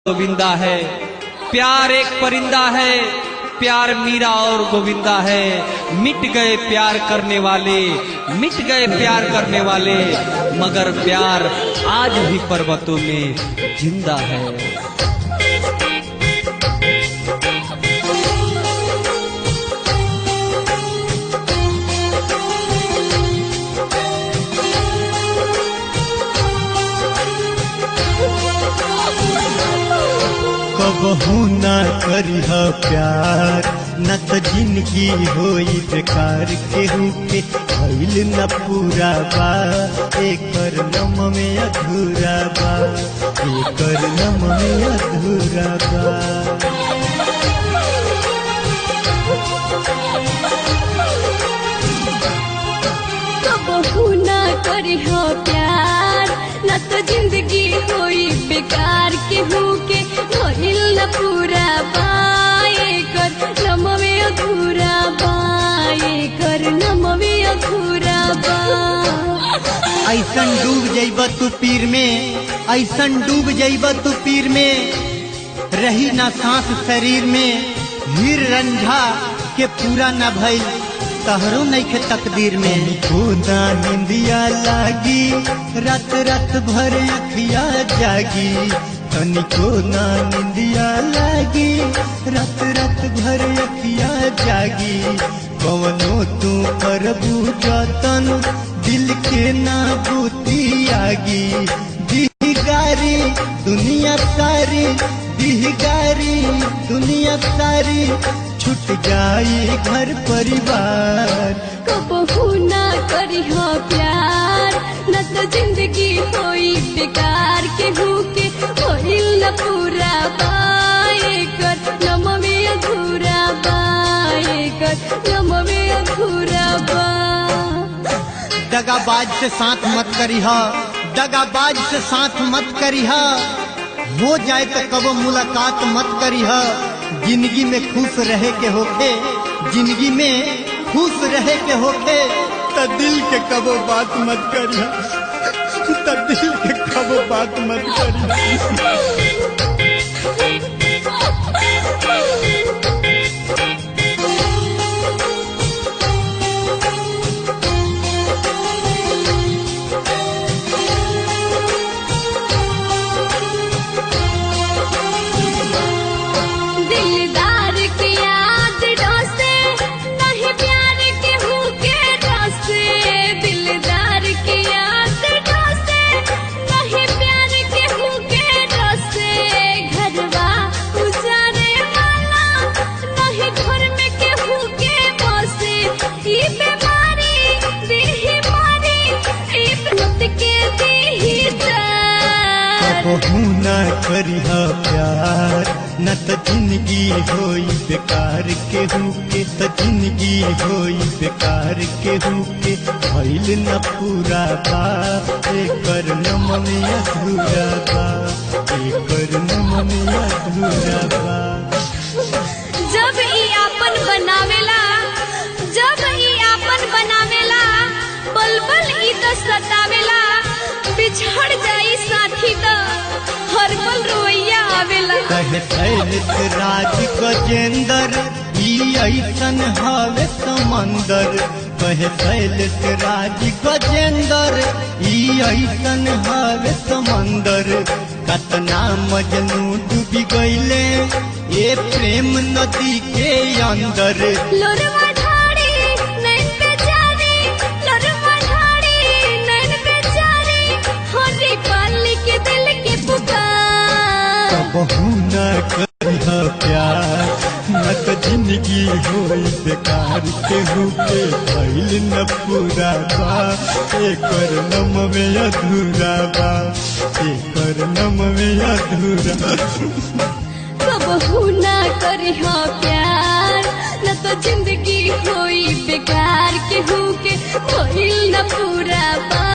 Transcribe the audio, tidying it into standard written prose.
गोविंदा है, प्यार एक परिंदा है, प्यार मीरा और गोविंदा है। मिट गए प्यार करने वाले, मिट गए प्यार करने वाले, मगर प्यार आज भी पर्वतों में जिंदा है। कबहू न करिह प्यार न त जिंदगी होई बेकार। केहू के भइल न पूरा बा, एकर नम में अधूरा बा, एकर नम में अधूरा बा। कबहू न करिह प्यार न तो जिंदगी होई बेकार। केहू के भइल न पूरा बाए कर नम में अधूरा बाए कर नम में अधूरा बा। ऐसन डूब जइब तू पीर में, ऐसन डूब जइब तू पीर में, रही ना सांस शरीर में। हीर रंझा के पूरा न भइल तहरो नइखे तकदीर में। खुदा निंदिया लागी रात रात भर अखिया जागी, तनिको ना निंदिया लागी रात रात भर अखिया जागी। कवनो तू करबू जतन दिल के ना बूती आगी। दिहगारी दुनिया सारी, दिहगारी दुनिया सारी, छूट जाई घर परिवार। कबहू न करिह प्यार न तो जिंदगी होई बेकार। केहू के भइल न पूरा बाए कर नम में अधूरा बाए कर नम में अधूरा बा। दगाबाज से साथ मत करिह, दगाबाज से साथ मत करिह, हो जाए तो कबो मुलाकात मत करिह। जिंदगी में खुश रहे के होखे, जिंदगी में खुश रहे के होखे, त दिल के कबो बात मत करिह, त दिल के कबो बात मत करिह। कबहू न करिह प्यार न त जिंदगी होई बेकार। केहू के त जिंदगी होई बेकार। केहू के भइल न पूरा बा, एकर नम में अधूरा बा, एकर नम में अधूरा बा। जब ई आपन बनावेला, जब ई आपन बनावेला, बलबल ई तो सतावेला। बिछड़ जाई साथी तो हर पल रोइया आवेला। कहे शैलेश राज गजेंद्र ई ऐसन हवे समंदर। कहे शैलेश राज गजेंद्र ई ऐसन हवे समंदर। कतना मजनू डूबी गईले ये प्रेम नदी के अंदर। लोरवा ढाड़ी नैन बेचारी, लोरवा ढाड़ी नैन बेचारी, होरी पाली के दिल के पुकार। कबहू न करिह प्यार न त जिंदगी होई बेकार। केहू के भइल न पूरा बा, एकर नम में अधूरा बा, एकर नम में अधूरा। कबहू न करिह प्यार न तो जिंदगी होई बेकार। केहू के भइल न पूरा बा।